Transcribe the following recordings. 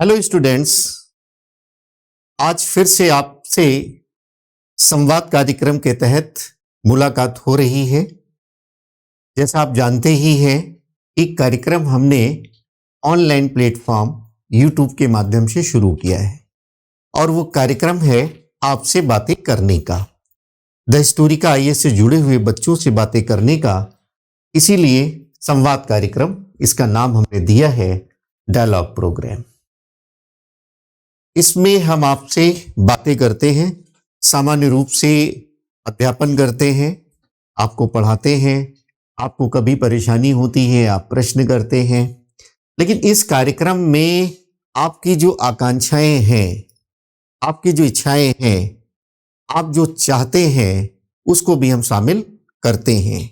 Hello students. आज फिर से आपसे संवाद कार्यक्रम के तहत मुलाकात हो रही है। जैसा आप जानते ही हैं, एक कार्यक्रम हमने ऑनलाइन प्लेटफॉर्म यूट्यूब के माध्यम से शुरू किया है और वो कार्यक्रम है आपसे बातें करने का। द स्टोरी का आईएएस से जुड़े हुए बच्चों से बातें करने का, इसीलिए संवाद कार्यक्रम इसका नाम हमने दिया है डायलॉग प्रोग्राम। इसमें हम आपसे बातें करते हैं, सामान्य रूप से अध्यापन करते हैं, आपको पढ़ाते हैं। आपको कभी परेशानी होती है, आप प्रश्न करते हैं। लेकिन इस कार्यक्रम में आपकी जो आकांक्षाएं हैं, आपकी जो इच्छाएं हैं, आप जो चाहते हैं, उसको भी हम शामिल करते हैं।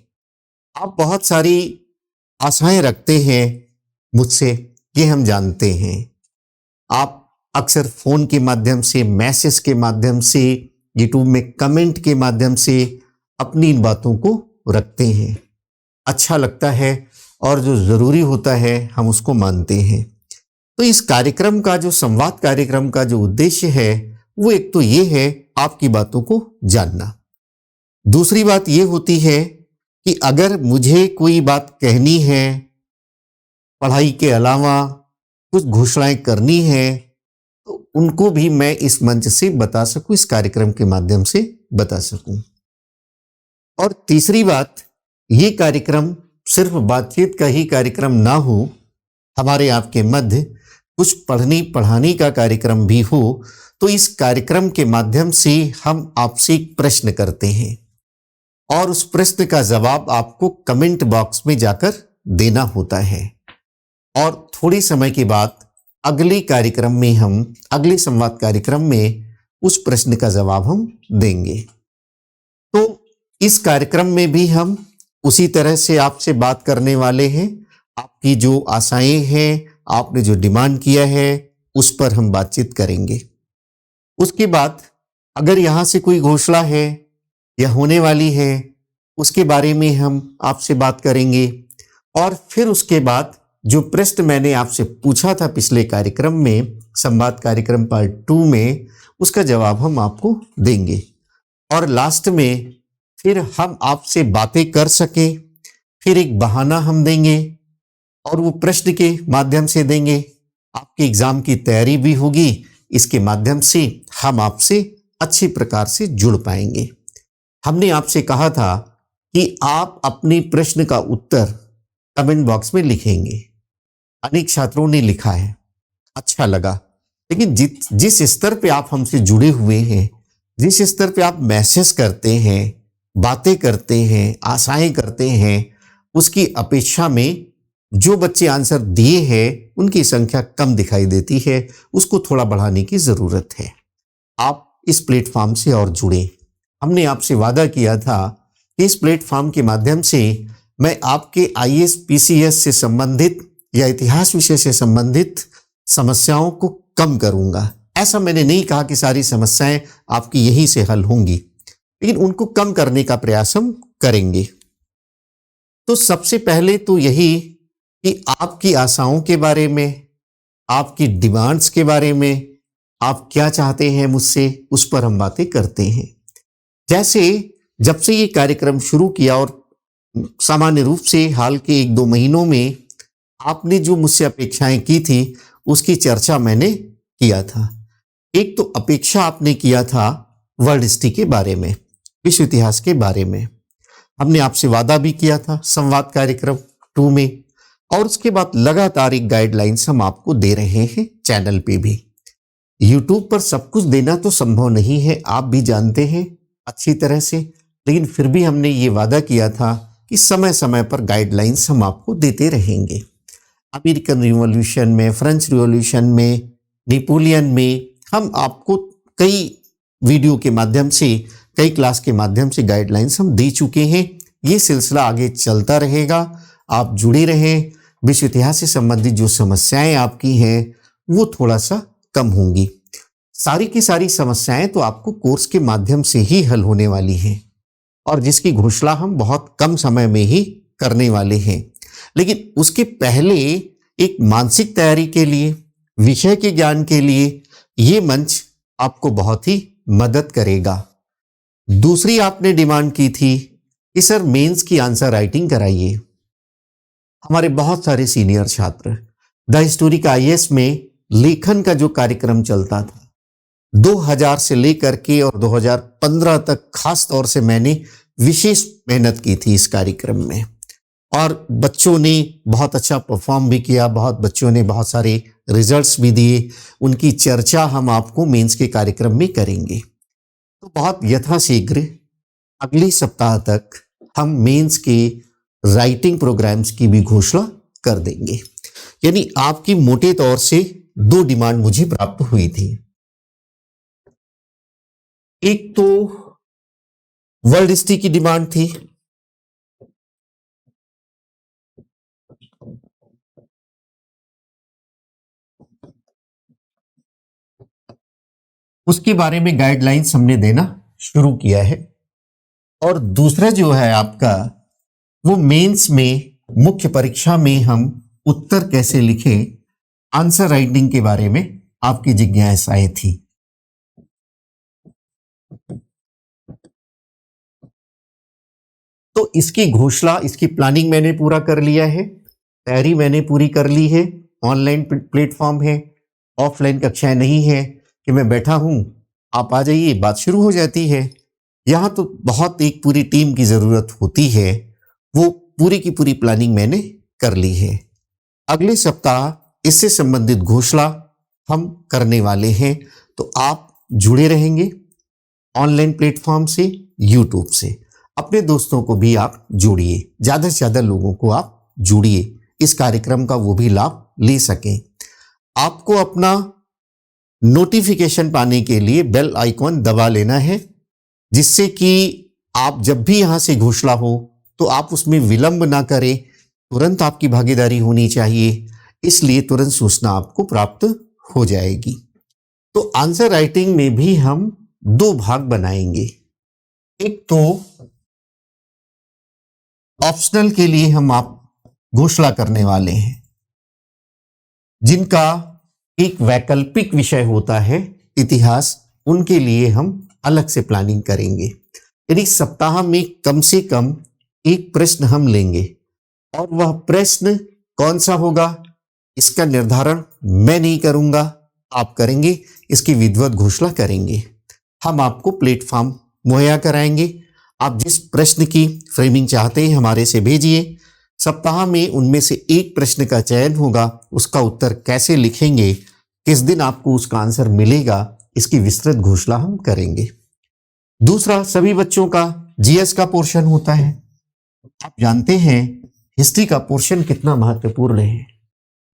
आप बहुत सारी आशाएं रखते हैं मुझसे, ये हम जानते हैं। आप अक्सर फोन के माध्यम से, मैसेज के माध्यम से, यूट्यूब में कमेंट के माध्यम से अपनी इन बातों को रखते हैं। अच्छा लगता है और जो जरूरी होता है हम उसको मानते हैं। तो इस कार्यक्रम का, जो संवाद कार्यक्रम का जो उद्देश्य है, वो एक तो ये है आपकी बातों को जानना। दूसरी बात ये होती है कि अगर मुझे कोई बात कहनी है, पढ़ाई के अलावा कुछ घोषणाएं करनी है, तो उनको भी मैं इस मंच से बता सकूं, इस कार्यक्रम के माध्यम से बता सकूं। और तीसरी बात, ये कार्यक्रम सिर्फ बातचीत का ही कार्यक्रम ना हो, हमारे आपके मध्य कुछ पढ़ाने का कार्यक्रम भी हो। तो इस कार्यक्रम के माध्यम से हम आपसे एक प्रश्न करते हैं और उस प्रश्न का जवाब आपको कमेंट बॉक्स में जाकर देना होता है। और थोड़ी समय के बाद अगले कार्यक्रम में हम, अगले संवाद कार्यक्रम में उस प्रश्न का जवाब हम देंगे। तो इस कार्यक्रम में भी हम उसी तरह से आपसे बात करने वाले हैं। आपकी जो आशाएं हैं, आपने जो डिमांड किया है, उस पर हम बातचीत करेंगे। उसके बाद अगर यहाँ से कोई घोषणा है या होने वाली है, उसके बारे में हम आपसे बात करेंगे। और फिर उसके बाद जो प्रश्न मैंने आपसे पूछा था पिछले कार्यक्रम में, संवाद कार्यक्रम पार्ट 2 में, उसका जवाब हम आपको देंगे। और लास्ट में फिर हम आपसे बातें कर सके, फिर एक बहाना हम देंगे और वो प्रश्न के माध्यम से देंगे। आपके एग्जाम की तैयारी भी होगी, इसके माध्यम से हम आपसे अच्छी प्रकार से जुड़ पाएंगे। हमने आपसे कहा था कि आप अपने प्रश्न का उत्तर कमेंट बॉक्स में लिखेंगे। अनेक छात्रों ने लिखा है, अच्छा लगा। लेकिन जिस स्तर पे आप हमसे जुड़े हुए हैं, जिस स्तर पे आप मैसेज करते हैं, बातें करते हैं, आशाएं करते हैं, उसकी अपेक्षा में जो बच्चे आंसर दिए हैं उनकी संख्या कम दिखाई देती है। उसको थोड़ा बढ़ाने की जरूरत है। आप इस प्लेटफॉर्म से और जुड़े। हमने आपसे वादा किया था कि इस प्लेटफॉर्म के माध्यम से मैं आपके आईएएस पीसीएस से संबंधित या इतिहास विषय से संबंधित समस्याओं को कम करूंगा। ऐसा मैंने नहीं कहा कि सारी समस्याएं आपकी यहीं से हल होंगी, लेकिन उनको कम करने का प्रयास हम करेंगे। तो सबसे पहले तो यही कि आपकी आशाओं के बारे में, आपकी डिमांड्स के बारे में, आप क्या चाहते हैं मुझसे, उस पर हम बातें करते हैं। जैसे जब से ये कार्यक्रम शुरू किया और सामान्य रूप से हाल के 1-2 महीनों में आपने जो मुझसे अपेक्षाएं की थी, उसकी चर्चा मैंने किया था। एक तो अपेक्षा आपने किया था वर्ल्ड हिस्ट्री के बारे में, विश्व इतिहास के बारे में। हमने आपसे वादा भी किया था संवाद कार्यक्रम 2 में, और उसके बाद लगातार एक गाइडलाइंस हम आपको दे रहे हैं चैनल पे भी। यूट्यूब पर सब कुछ देना तो संभव नहीं है, आप भी जानते हैं अच्छी तरह से। लेकिन फिर भी हमने ये वादा किया था कि समय समय पर गाइडलाइंस हम आपको देते रहेंगे। अमेरिकन रिवॉल्यूशन में, फ्रेंच रिवॉल्यूशन में, नेपोलियन में हम आपको कई वीडियो के माध्यम से, कई क्लास के माध्यम से गाइडलाइंस हम दे चुके हैं। ये सिलसिला आगे चलता रहेगा। आप जुड़े रहें। विश्व इतिहास से संबंधित जो समस्याएं आपकी हैं वो थोड़ा सा कम होंगी। सारी की सारी समस्याएं तो आपको कोर्स के माध्यम से ही हल होने वाली हैं और जिसकी घोषणा हम बहुत कम समय में ही करने वाले हैं। लेकिन उसके पहले एक मानसिक तैयारी के लिए, विषय के ज्ञान के लिए ये मंच आपको बहुत ही मदद करेगा। दूसरी आपने डिमांड की थी कि सर मेंस की आंसर राइटिंग कराइए। हमारे बहुत सारे सीनियर छात्र द हिस्टोरिक आईएएस में लेखन का जो कार्यक्रम चलता था 2000 से लेकर के और 2015 तक, खास तौर से मैंने विशेष मेहनत की थी इस कार्यक्रम में, और बच्चों ने बहुत अच्छा परफॉर्म भी किया, बहुत बच्चों ने बहुत सारे रिजल्ट्स भी दिए। उनकी चर्चा हम आपको मेंस के कार्यक्रम में करेंगे। तो बहुत यथाशीघ्र अगले सप्ताह तक हम मेंस के राइटिंग प्रोग्राम्स की भी घोषणा कर देंगे। यानी आपकी मोटे तौर से 2 डिमांड मुझे प्राप्त हुई थी। एक तो वर्ल्ड हिस्ट्री की डिमांड थी, उसके बारे में गाइडलाइंस हमने देना शुरू किया है। और दूसरा जो है आपका, वो मेंस में मुख्य परीक्षा में हम उत्तर कैसे लिखें, आंसर राइटिंग के बारे में आपकी जिज्ञासाएं थी। तो इसकी घोषणा, इसकी प्लानिंग मैंने पूरा कर लिया है, तैयारी मैंने पूरी कर ली है। ऑनलाइन प्लेटफॉर्म है, ऑफलाइन कक्षाएं नहीं है कि मैं बैठा हूं आप आ जाइए, बात शुरू हो जाती है। यहाँ तो बहुत एक पूरी टीम की ज़रूरत होती है। वो पूरी की पूरी प्लानिंग मैंने कर ली है। अगले सप्ताह इससे संबंधित घोषणा हम करने वाले हैं, तो आप जुड़े रहेंगे ऑनलाइन प्लेटफॉर्म से, यूट्यूब से। अपने दोस्तों को भी आप जोड़िए, ज़्यादा से ज़्यादा लोगों को आप जोड़िए, इस कार्यक्रम का वो भी लाभ ले सकें। आपको अपना नोटिफिकेशन पाने के लिए बेल आइकॉन दबा लेना है, जिससे कि आप जब भी यहाँ से घोषणा हो तो आप उसमें विलंब ना करें, तुरंत आपकी भागीदारी होनी चाहिए, इसलिए तुरंत सूचना आपको प्राप्त हो जाएगी। तो आंसर राइटिंग में भी हम 2 भाग बनाएंगे। एक तो ऑप्शनल के लिए हम आप घोषणा करने वाले हैं, जिनका एक वैकल्पिक विषय होता है इतिहास, उनके लिए हम अलग से प्लानिंग करेंगे। यानी सप्ताह में कम से कम एक प्रश्न हम लेंगे, और वह प्रश्न कौन सा होगा इसका निर्धारण मैं नहीं करूंगा, आप करेंगे। इसकी विधिवत घोषणा करेंगे। हम आपको प्लेटफॉर्म मुहैया कराएंगे। आप जिस प्रश्न की फ्रेमिंग चाहते हैं हमारे से भेजिए। सप्ताह में उनमें से एक प्रश्न का चयन होगा, उसका उत्तर कैसे लिखेंगे, किस दिन आपको उसका आंसर मिलेगा, इसकी विस्तृत घोषणा हम करेंगे। दूसरा, सभी बच्चों का जीएस का पोर्शन होता है। आप जानते हैं हिस्ट्री का पोर्शन कितना महत्वपूर्ण है।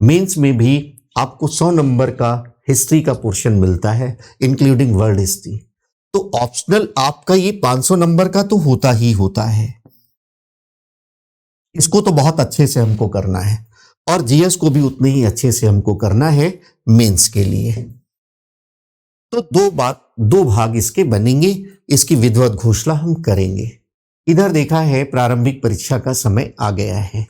मेंस में भी आपको 100 नंबर का हिस्ट्री का पोर्शन मिलता है, इंक्लूडिंग वर्ल्ड हिस्ट्री। तो ऑप्शनल आपका ये 500 नंबर का तो होता ही होता है। इसको तो बहुत अच्छे से हमको करना है, और जीएस को भी उतने ही अच्छे से हमको करना है मेंस के लिए। तो 2 भाग इसके बनेंगे। इसकी विधिवत घोषणा हम करेंगे। इधर देखा है प्रारंभिक परीक्षा का समय आ गया है,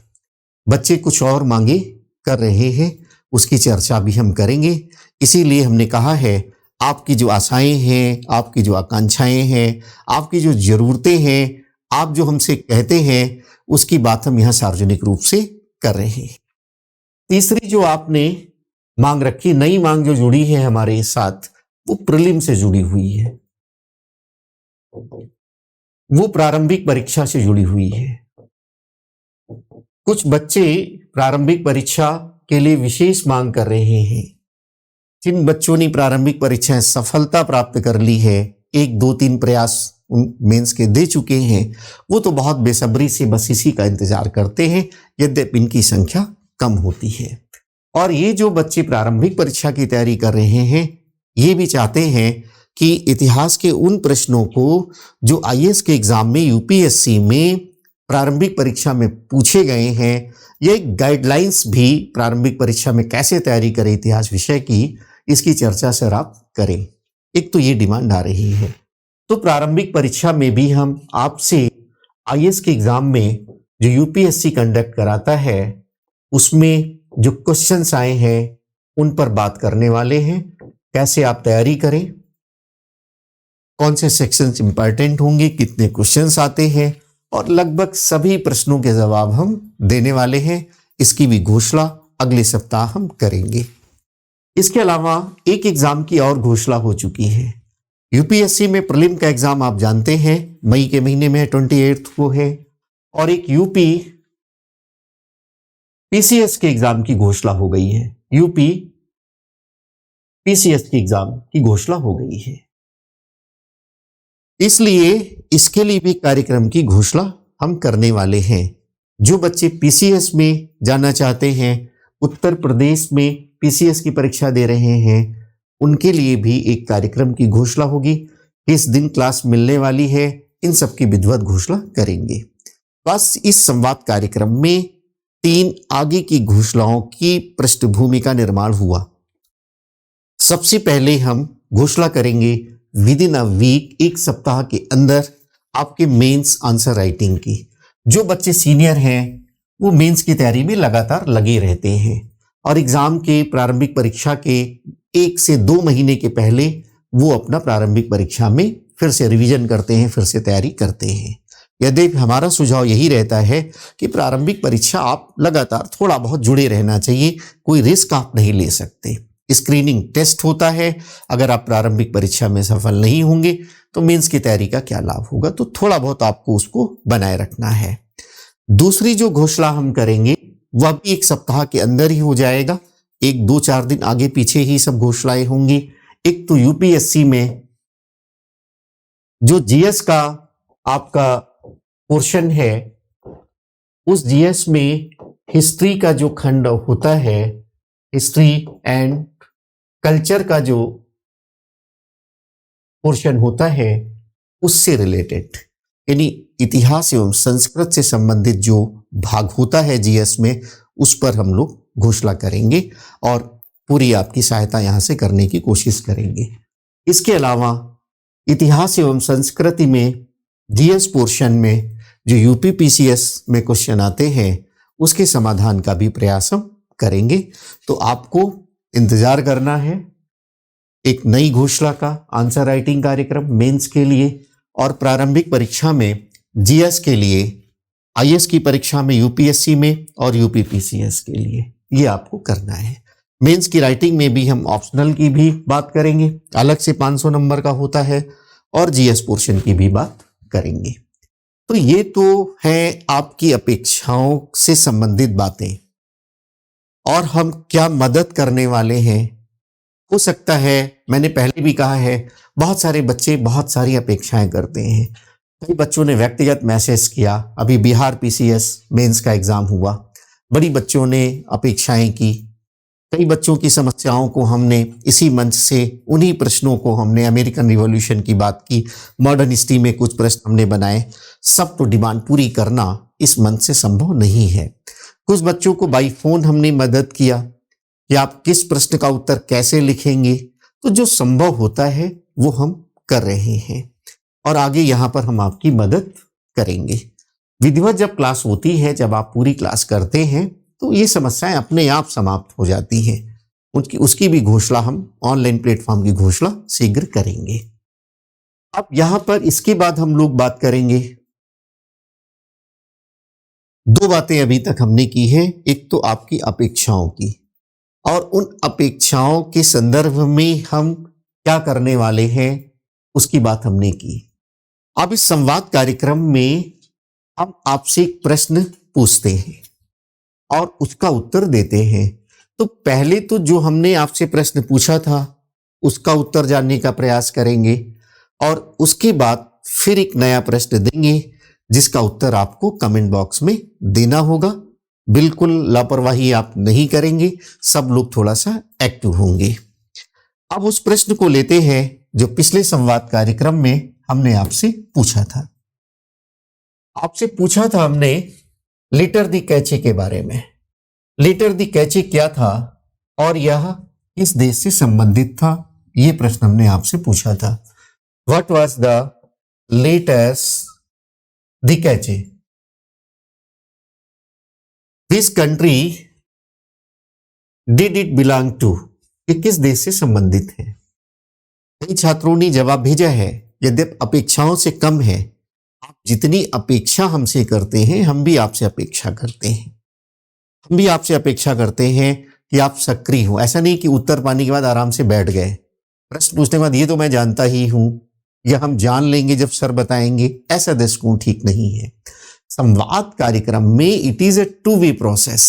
बच्चे कुछ और मांगे कर रहे हैं, उसकी चर्चा भी हम करेंगे। इसीलिए हमने कहा है आपकी जो आशाएं हैं, आपकी जो आकांक्षाएं हैं, आपकी जो जरूरतें हैं, आप जो हमसे कहते हैं, उसकी बात हम यहाँ सार्वजनिक रूप से कर रहे हैं। तीसरी जो आपने मांग रखी, नई मांग जो जुड़ी है हमारे साथ, वो प्रीलिम से जुड़ी हुई है, वो प्रारंभिक परीक्षा से जुड़ी हुई है। कुछ बच्चे प्रारंभिक परीक्षा के लिए विशेष मांग कर रहे हैं। जिन बच्चों ने प्रारंभिक परीक्षाएं सफलता प्राप्त कर ली है, 1, 2, 3 प्रयास मेंस के दे चुके हैं, वो तो बहुत बेसब्री से बस इसी का इंतजार करते हैं, यद्यपि इनकी संख्या कम होती है। और ये जो बच्चे प्रारंभिक परीक्षा की तैयारी कर रहे हैं, ये भी चाहते हैं कि इतिहास के उन प्रश्नों को जो आईएएस के एग्जाम में, यूपीएससी में प्रारंभिक परीक्षा में पूछे गए हैं, ये गाइडलाइंस भी प्रारंभिक परीक्षा में कैसे तैयारी करें इतिहास विषय की, इसकी चर्चा सर आप करें। एक तो ये डिमांड आ रही है। तो प्रारंभिक परीक्षा में भी हम आपसे आईएएस के एग्जाम में जो यूपीएससी कंडक्ट कराता है, उसमें जो क्वेश्चंस आए हैं उन पर बात करने वाले हैं। कैसे आप तैयारी करें, कौन से सेक्शंस इंपॉर्टेंट होंगे, कितने क्वेश्चंस आते हैं, और लगभग सभी प्रश्नों के जवाब हम देने वाले हैं। इसकी भी घोषणा अगले सप्ताह हम करेंगे। इसके अलावा एक एग्जाम की और घोषणा हो चुकी है। यूपीएससी में प्रीलिम का एग्जाम आप जानते हैं मई के महीने में 28 को है, और एक यूपी पीसीएस के एग्जाम की घोषणा हो गई है। यूपी पीसीएस के एग्जाम की घोषणा हो गई है, इसलिए इसके लिए भी कार्यक्रम की घोषणा हम करने वाले हैं। जो बच्चे पीसीएस में जाना चाहते हैं, उत्तर प्रदेश में पीसीएस की परीक्षा दे रहे हैं, उनके लिए भी एक कार्यक्रम की घोषणा होगी। किस दिन क्लास मिलने वाली है, इन सब की विधिवत घोषणा करेंगे। बस इस संवाद कार्यक्रम में 3 आगे की घोषणाओं की पृष्ठभूमि का निर्माण हुआ। सबसे पहले हम घोषणा करेंगे विद इन अ वीक, एक सप्ताह के अंदर आपके मेंस आंसर राइटिंग की। जो बच्चे सीनियर हैं वो मेंस की तैयारी में लगातार लगे रहते हैं, और एग्जाम के प्रारंभिक परीक्षा के 1 से 2 महीने के पहले वो अपना प्रारंभिक परीक्षा में फिर से रिवीजन करते हैं, फिर से तैयारी करते हैं। यदि हमारा सुझाव यही रहता है कि प्रारंभिक परीक्षा आप लगातार थोड़ा बहुत जुड़े रहना चाहिए, कोई रिस्क आप नहीं ले सकते। स्क्रीनिंग टेस्ट होता है, अगर आप प्रारंभिक परीक्षा में सफल नहीं होंगे तो मेंस की तैयारी का क्या लाभ होगा, तो थोड़ा बहुत आपको उसको बनाए रखना है। दूसरी जो घोषणा हम करेंगे वह भी एक सप्ताह के अंदर ही हो जाएगा, 1-2-4 दिन आगे पीछे ही सब घोषणाएं होंगी। एक तो यूपीएससी में जो जीएस का आपका पोर्शन है, उस जीएस में हिस्ट्री का जो खंड होता है, हिस्ट्री एंड कल्चर का जो पोर्शन होता है, उससे रिलेटेड, यानी इतिहास एवं संस्कृत से संबंधित जो भाग होता है जीएस में, उस पर हम लोग घोषणा करेंगे और पूरी आपकी सहायता यहां से करने की कोशिश करेंगे। इसके अलावा इतिहास एवं संस्कृति में जीएस पोर्शन में जो यूपी पीसीएस में क्वेश्चन आते हैं, उसके समाधान का भी प्रयास हम करेंगे। तो आपको इंतजार करना है एक नई घोषणा का आंसर राइटिंग कार्यक्रम मेंस के लिए, और प्रारंभिक परीक्षा में जीएस के लिए, आईएएस की परीक्षा में यूपीएससी में, और यूपी पीसीएस के लिए ये आपको करना है। मेंस की राइटिंग में भी हम ऑप्शनल की भी बात करेंगे, अलग से 500 नंबर का होता है, और जीएस पोर्शन की भी बात करेंगे। तो ये तो है आपकी अपेक्षाओं से संबंधित बातें, और हम क्या मदद करने वाले हैं। हो सकता है, मैंने पहले भी कहा है, बहुत सारे बच्चे बहुत सारी अपेक्षाएं करते हैं। कई बच्चों ने व्यक्तिगत मैसेज किया, अभी बिहार पीसीएस मेंस का एग्जाम हुआ, बड़ी बच्चों ने अपेक्षाएं की। कई बच्चों की समस्याओं को हमने इसी मंच से, उन्हीं प्रश्नों को हमने, अमेरिकन रिवॉल्यूशन की बात की, मॉडर्न हिस्ट्री में कुछ प्रश्न हमने बनाए। सब तो डिमांड पूरी करना इस मंच से संभव नहीं है। कुछ बच्चों को बाई फोन हमने मदद किया कि आप किस प्रश्न का उत्तर कैसे लिखेंगे, तो जो संभव होता है वो हम कर रहे हैं, और आगे यहाँ पर हम आपकी मदद करेंगे। विधिवत जब क्लास होती है, जब आप पूरी क्लास करते हैं, तो ये समस्याएं अपने आप समाप्त हो जाती हैं। उसकी भी घोषणा हम ऑनलाइन प्लेटफॉर्म की घोषणा शीघ्र करेंगे। अब यहां पर इसके बाद हम लोग बात करेंगे, 2 बातें अभी तक हमने की है। एक तो आपकी अपेक्षाओं की, और उन अपेक्षाओं के संदर्भ में हम क्या करने वाले हैं उसकी बात हमने की। अब इस संवाद कार्यक्रम में हम आपसे एक प्रश्न पूछते हैं और उसका उत्तर देते हैं। तो पहले तो जो हमने आपसे प्रश्न पूछा था उसका उत्तर जानने का प्रयास करेंगे, और उसके बाद फिर एक नया प्रश्न देंगे जिसका उत्तर आपको कमेंट बॉक्स में देना होगा। बिल्कुल लापरवाही आप नहीं करेंगे, सब लोग थोड़ा सा एक्टिव होंगे। अब उस प्रश्न को लेते हैं जो पिछले संवाद कार्यक्रम में हमने आपसे पूछा था। आपसे पूछा था हमने लेटर दी कैचे के बारे में। लेटर दी कैचे क्या था और यह किस देश से संबंधित था, यह प्रश्न हमने आपसे पूछा था। What was the letters the कैचे, this country did it belong to, ये किस देश से संबंधित है। कई छात्रों ने जवाब भेजा है यद्यपि अपेक्षाओं से कम है, आप जितनी अपेक्षा हमसे करते हैं हम भी आपसे अपेक्षा करते हैं। हम भी आपसे अपेक्षा करते हैं कि आप सक्रिय हो। ऐसा नहीं कि उत्तर पाने के बाद आराम से बैठ गए, प्रश्न पूछने के बाद ये तो मैं जानता ही हूं या हम जान लेंगे जब सर बताएंगे, ऐसा दृष्टिकोण ठीक नहीं है। संवाद कार्यक्रम में it is a two way process.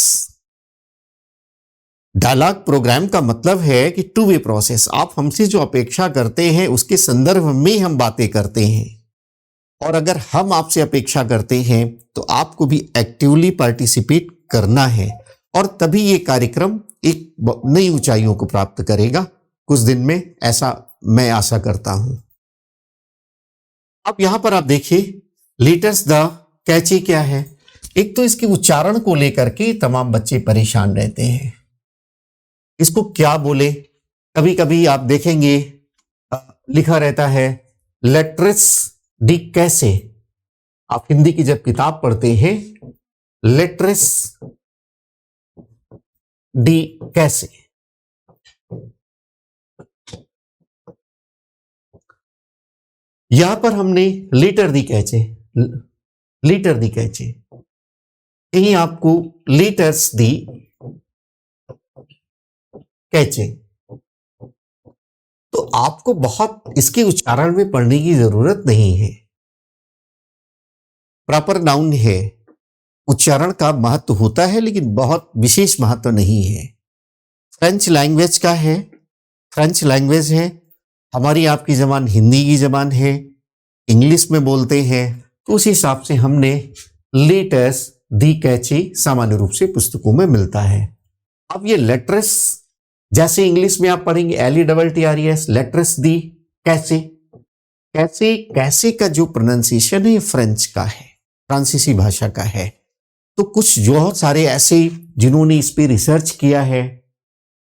Dialogue programme का मतलब है कि टू वे प्रोसेस, आप हमसे जो अपेक्षा करते हैं उसके संदर्भ में हम बातें करते हैं, और अगर हम आपसे अपेक्षा करते हैं तो आपको भी एक्टिवली पार्टिसिपेट करना है, और तभी ये कार्यक्रम एक नई ऊंचाइयों को प्राप्त करेगा कुछ दिन में, ऐसा मैं आशा करता हूं। अब यहां पर आप देखिए लेटर्स द कैची क्या है। एक तो इसके उच्चारण को लेकर के तमाम बच्चे परेशान रहते हैं, इसको क्या बोले। कभी कभी आप देखेंगे लिखा रहता है लेट्रिस डी कैसे। आप हिंदी की जब किताब पढ़ते हैं लेट्रिस डी कैसे, यहां पर हमने लीटर दी कैचे, लीटर दी कैचे, यही आपको लीटर्स दी कैचे। तो आपको बहुत इसके उच्चारण में पढ़ने की जरूरत नहीं है, प्रॉपर नाउन है, उच्चारण का महत्व होता है लेकिन बहुत विशेष महत्व नहीं है। फ्रेंच लैंग्वेज का है, फ्रेंच लैंग्वेज है, हमारी आपकी जबान हिंदी की जबान है, इंग्लिश में बोलते हैं, तो उस हिसाब से हमने लेटर्स दी कैची सामान्य रूप से पुस्तकों में मिलता है। अब ये लेटर्स जैसे इंग्लिश में आप पढ़ेंगे LETTRES, लेटर्स दी कैसे, कैसे कैसे का जो प्रोनाउंसिएशन है फ्रेंच का है, फ्रांसीसी भाषा का है। तो कुछ जो सारे ऐसे जिन्होंने इस पे रिसर्च किया है,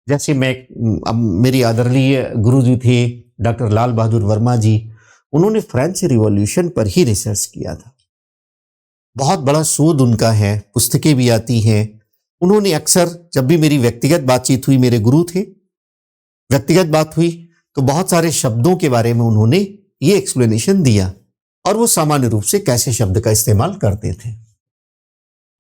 जैसे अब मेरी आदरणीय गुरु जी थे डॉक्टर लाल बहादुर वर्मा जी, उन्होंने फ्रेंच रिवॉल्यूशन पर ही रिसर्च किया था, बहुत बड़ा शोध उनका है, पुस्तकें भी आती हैं। उन्होंने अक्सर जब भी मेरी व्यक्तिगत बातचीत हुई, मेरे गुरु थे, व्यक्तिगत बात हुई तो बहुत सारे शब्दों के बारे में उन्होंने ये एक्सप्लेनेशन दिया, और वो सामान्य रूप से कैसे शब्द का इस्तेमाल करते थे,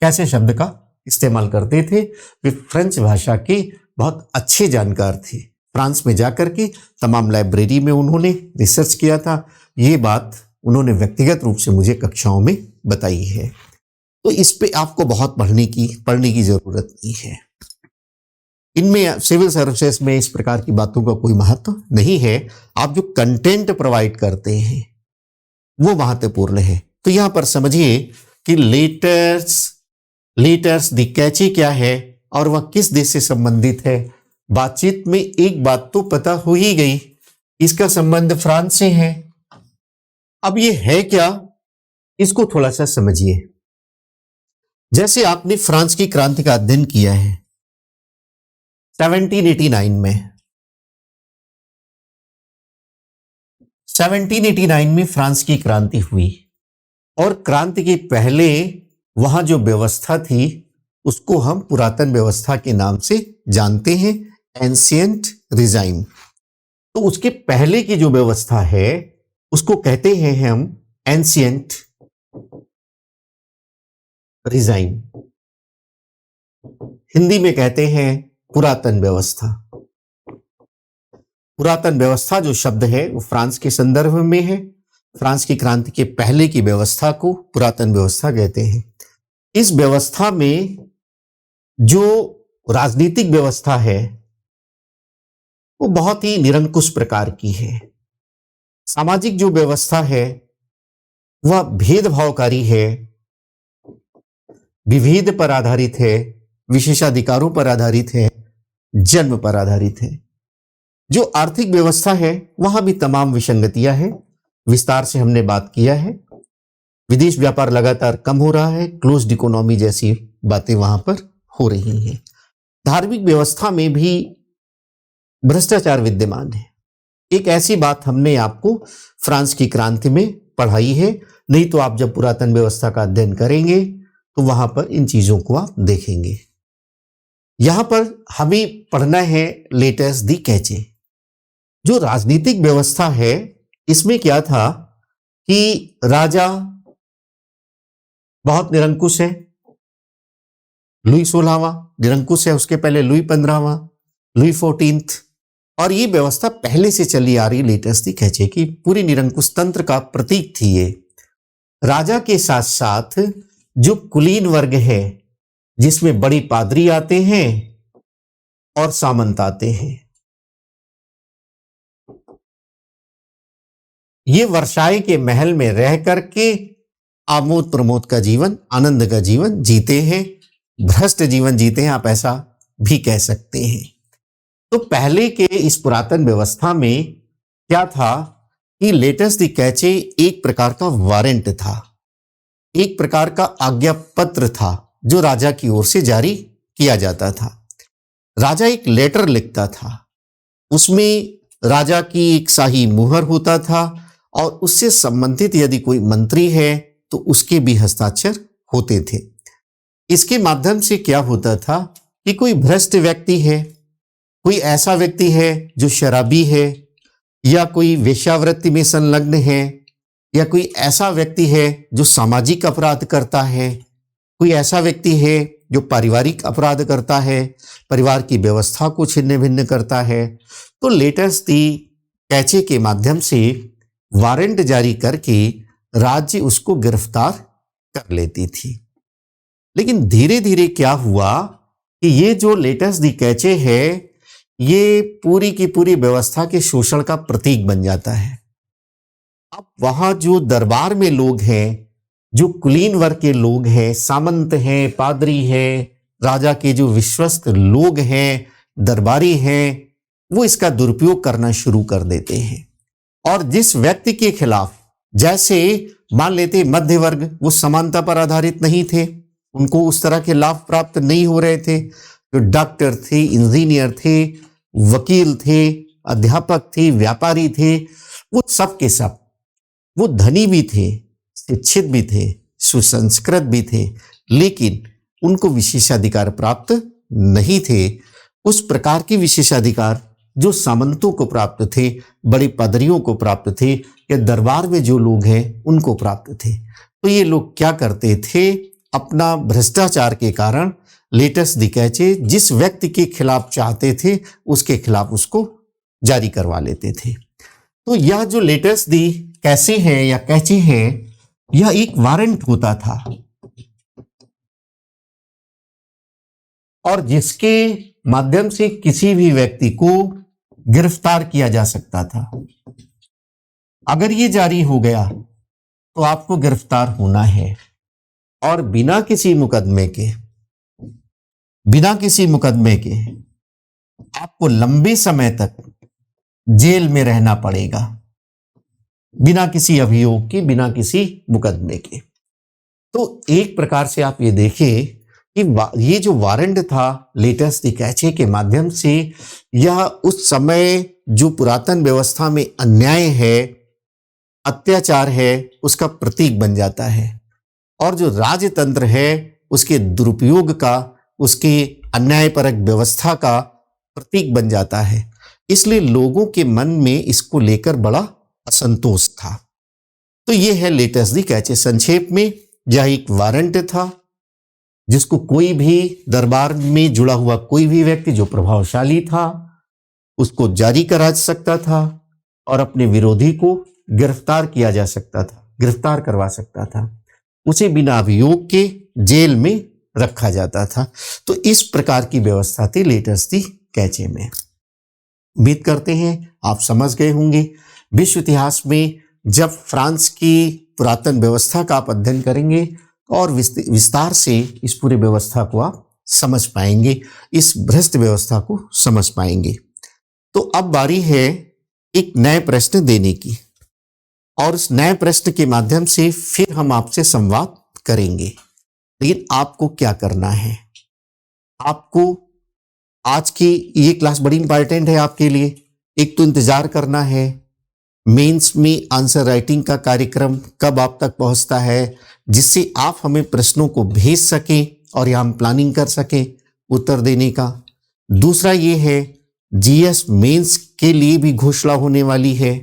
कैसे शब्द का इस्तेमाल करते थे। वे फ्रेंच भाषा के बहुत अच्छे जानकार थे, फ्रांस में जाकर के तमाम लाइब्रेरी में उन्होंने रिसर्च किया था। ये बात उन्होंने व्यक्तिगत रूप से मुझे कक्षाओं में बताई है। तो इस पे आपको बहुत पढ़ने की जरूरत नहीं है। इनमें सिविल सर्विसेज में इस प्रकार की बातों का कोई महत्व नहीं है। आप जो कंटेंट प्रोवाइड करते हैं वो महत्वपूर्ण है। तो यहां पर समझिए कि लेटर्स दी कैची क्या है और वह किस देश से संबंधित है। बातचीत में एक बात तो पता हो ही गई, इसका संबंध फ्रांस से है। अब ये है क्या, इसको थोड़ा सा समझिए। जैसे आपने फ्रांस की क्रांति का अध्ययन किया है 1789 में, 1789 में फ्रांस की क्रांति हुई, और क्रांति के पहले वहां जो व्यवस्था थी उसको हम पुरातन व्यवस्था के नाम से जानते हैं, एंशिएंट रिजाइम। तो उसके पहले की जो व्यवस्था है उसको कहते हैं हम एंशिएंट रिजाइम, हिंदी में कहते हैं पुरातन व्यवस्था। पुरातन व्यवस्था जो शब्द है वो फ्रांस के संदर्भ में है। फ्रांस की क्रांति के पहले की व्यवस्था को पुरातन व्यवस्था कहते हैं। इस व्यवस्था में जो राजनीतिक व्यवस्था है वो बहुत ही निरंकुश प्रकार की है। सामाजिक जो व्यवस्था है वह भेदभावकारी है, विभेद पर आधारित है, विशेषाधिकारों पर आधारित है, जन्म पर आधारित है। जो आर्थिक व्यवस्था है वहां भी तमाम विसंगतियां हैं, विस्तार से हमने बात किया है। विदेश व्यापार लगातार कम हो रहा है, क्लोज्ड इकोनॉमी जैसी बातें वहां पर हो रही हैं। धार्मिक व्यवस्था में भी भ्रष्टाचार विद्यमान है। एक ऐसी बात हमने आपको फ्रांस की क्रांति में पढ़ाई है, नहीं तो आप जब पुरातन व्यवस्था का अध्ययन करेंगे तो वहां पर इन चीजों को आप देखेंगे। यहां पर हमें पढ़ना है लेटस दी कैचे। जो राजनीतिक व्यवस्था है इसमें क्या था कि राजा बहुत निरंकुश है, लुई 16वां निरंकुश है, उसके पहले लुई 15वां, लुई 14th, और ये व्यवस्था पहले से चली आ रही लेटस दी कैचे की पूरी निरंकुश तंत्र का प्रतीक थी ये। राजा के साथ साथ जो कुलीन वर्ग है जिसमें बड़ी पादरी आते हैं और सामंत आते हैं, ये वर्षाई के महल में रह करके आमोद प्रमोद का जीवन, आनंद का जीवन जीते हैं, भ्रष्ट जीवन जीते हैं, आप ऐसा भी कह सकते हैं। तो पहले के इस पुरातन व्यवस्था में क्या था कि लेटस दी कैचे एक प्रकार का वारंट था, एक प्रकार का आज्ञा पत्र था जो राजा की ओर से जारी किया जाता था। राजा एक लेटर लिखता था, उसमें राजा की एक शाही मुहर होता था और उससे संबंधित यदि कोई मंत्री है तो उसके भी हस्ताक्षर होते थे। इसके माध्यम से क्या होता था कि कोई भ्रष्ट व्यक्ति है, कोई ऐसा व्यक्ति है जो शराबी है, या कोई वेश्यावृत्ति में संलग्न है, या कोई ऐसा व्यक्ति है जो सामाजिक अपराध करता है, कोई ऐसा व्यक्ति है जो पारिवारिक अपराध करता है, परिवार की व्यवस्था को छिन्न भिन्न करता है, तो लेटस दी कैचे के माध्यम से वारंट जारी करके राज्य उसको गिरफ्तार कर लेती थी। लेकिन धीरे धीरे क्या हुआ कि ये जो लेटस दी कैचे है ये पूरी की पूरी व्यवस्था के शोषण का प्रतीक बन जाता है। अब वहां जो दरबार में लोग हैं, जो कुलीन वर्ग के लोग हैं, सामंत हैं, पादरी हैं, राजा के जो विश्वस्त लोग हैं, दरबारी हैं, वो इसका दुरुपयोग करना शुरू कर देते हैं। और जिस व्यक्ति के खिलाफ, जैसे मान लेते मध्य वर्ग, वो समानता पर आधारित नहीं थे, उनको उस तरह के लाभ प्राप्त नहीं हो रहे थे, जो डॉक्टर थे, इंजीनियर थे, वकील थे, अध्यापक थे, व्यापारी थे, वो सब के सब, वो धनी भी थे, शिक्षित भी थे, सुसंस्कृत भी थे, लेकिन उनको विशेषाधिकार प्राप्त नहीं थे। उस प्रकार के विशेषाधिकार जो सामंतों को प्राप्त थे, बड़ी पादरियों को प्राप्त थे, या दरबार में जो लोग हैं उनको प्राप्त थे। तो ये लोग क्या करते थे, अपना भ्रष्टाचार के कारण लेटस दी कैचे जिस व्यक्ति के खिलाफ चाहते थे उसके खिलाफ उसको जारी करवा लेते थे। तो यह जो लेटस दी कैसे है या कैचे है, यह एक वारंट होता था और जिसके माध्यम से किसी भी व्यक्ति को गिरफ्तार किया जा सकता था। अगर ये जारी हो गया तो आपको गिरफ्तार होना है, और बिना किसी मुकदमे के आपको लंबे समय तक जेल में रहना पड़ेगा, बिना किसी अभियोग के, बिना किसी मुकदमे के। तो एक प्रकार से आप ये देखें कि ये जो वारंट था लेटस दी कैचे के माध्यम से, यह उस समय जो पुरातन व्यवस्था में अन्याय है, अत्याचार है, उसका प्रतीक बन जाता है, और जो राजतंत्र है उसके दुरुपयोग का, उसके अन्यायपरक व्यवस्था का प्रतीक बन जाता है। इसलिए लोगों के मन में इसको लेकर बड़ा असंतोष था। तो ये है लेटस दी कैचे। संक्षेप में यह एक वारंट था जिसको कोई भी दरबार में जुड़ा हुआ कोई भी व्यक्ति जो प्रभावशाली था उसको जारी करा सकता था और अपने विरोधी को गिरफ्तार किया जा सकता था, गिरफ्तार करवा सकता था, उसे बिना अभियोग के जेल में रखा जाता था। तो इस प्रकार की व्यवस्था थी लेटस दी कैचे में। उम्मीद करते हैं आप समझ गए होंगे। विश्व इतिहास में जब फ्रांस की पुरातन व्यवस्था का आप अध्ययन करेंगे और विस्तार से इस पूरी व्यवस्था को आप समझ पाएंगे, इस भ्रष्ट व्यवस्था को समझ पाएंगे। तो अब बारी है एक नए प्रश्न देने की, और उस नए प्रश्न के माध्यम से फिर हम आपसे संवाद करेंगे। लेकिन आपको क्या करना है, आपको आज की ये क्लास बड़ी इंपॉर्टेंट है आपके लिए। एक तो इंतजार करना है मेंस में आंसर राइटिंग का कार्यक्रम कब आप तक पहुंचता है, जिससे आप हमें प्रश्नों को भेज सकें और यहाँ हम प्लानिंग कर सकें। उत्तर देने का। दूसरा ये है जीएस मेंस के लिए भी घोषणा होने वाली है।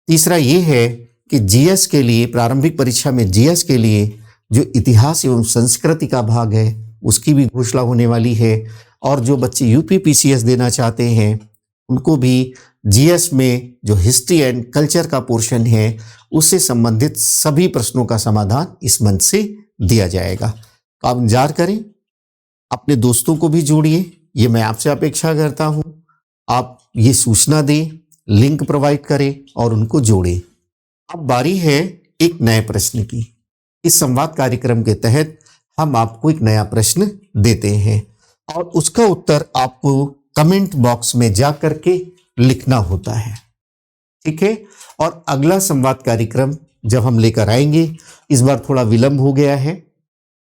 तीसरा ये है कि जीएस के लिए, प्रारंभिक परीक्षा में जीएस के लिए जो इतिहास एवं संस्कृति का भाग है उसकी भी घोषणा होने वाली है। और जो बच्चे यूपीपीसीएस देना चाहते हैं उनको भी जीएस में जो हिस्ट्री एंड कल्चर का पोर्शन है उससे संबंधित सभी प्रश्नों का समाधान इस मंच से दिया जाएगा। तो आप इंतजार करें, अपने दोस्तों को भी जोड़िए, ये मैं आपसे अपेक्षा करता हूं। आप ये सूचना दें, लिंक प्रोवाइड करें और उनको जोड़ें। अब बारी है एक नए प्रश्न की। इस संवाद कार्यक्रम के तहत हम आपको एक नया प्रश्न देते हैं और उसका उत्तर आपको कमेंट बॉक्स में जा करके लिखना होता है, ठीक है। और अगला संवाद कार्यक्रम जब हम लेकर आएंगे, इस बार थोड़ा विलंब हो गया है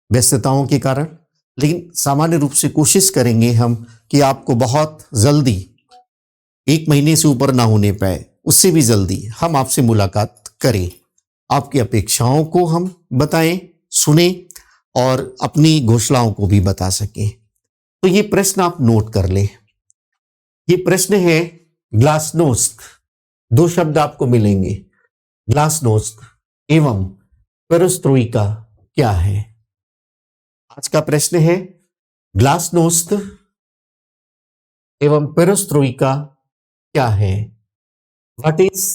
व्यस्तताओं के कारण, लेकिन सामान्य रूप से कोशिश करेंगे हम कि आपको बहुत जल्दी, 1 महीने से ऊपर ना होने पाए, उससे भी जल्दी हम आपसे मुलाकात करें, आपकी अपेक्षाओं को हम बताएं, सुने और अपनी घोषणाओं को भी बता सकें। तो ये प्रश्न आप नोट कर लें। ये प्रश्न है ग्लासनोस्ट। 2 शब्द आपको मिलेंगे, ग्लासनोस्ट एवं पेरेस्ट्रोइका क्या है। आज का प्रश्न है ग्लासनोस्ट एवं पेरेस्ट्रोइका क्या है। What is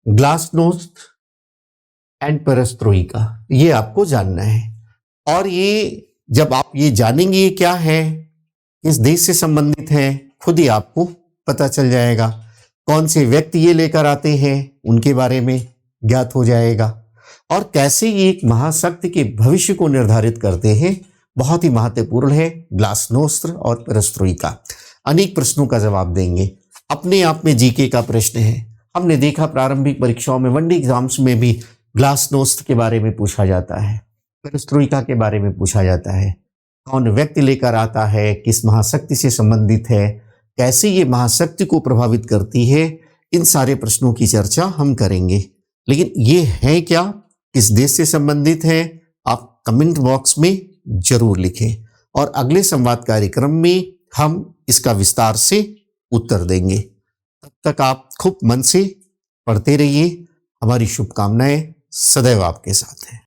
glasnost and perestroika, ये आपको जानना है। और ये जब आप ये जानेंगे ये क्या है, किस देश से संबंधित है, खुद ही आपको पता चल जाएगा। कौन से व्यक्ति ये लेकर आते हैं उनके बारे में ज्ञात हो जाएगा। और कैसे ये एक महाशक्ति के भविष्य को निर्धारित करते हैं, बहुत ही महत्वपूर्ण है ग्लासनोस्ट और पेरेस्ट्रोइका। अनेक प्रश्नों का जवाब देंगे, अपने आप में जीके का प्रश्न है। हमने देखा प्रारंभिक परीक्षाओं में, वनडे एग्जाम्स में भी ग्लासनोस्ट के बारे में पूछा जाता है, पेरेस्ट्रोइका के बारे में पूछा जाता है। कौन व्यक्ति लेकर आता है, किस महाशक्ति से संबंधित है, कैसे ये महाशक्ति को प्रभावित करती है, इन सारे प्रश्नों की चर्चा हम करेंगे। लेकिन ये है क्या, किस देश से संबंधित है, आप कमेंट बॉक्स में जरूर लिखें और अगले संवाद कार्यक्रम में हम इसका विस्तार से उत्तर देंगे। तब तक आप खूब मन से पढ़ते रहिए। हमारी शुभकामनाएं सदैव आपके साथ हैं।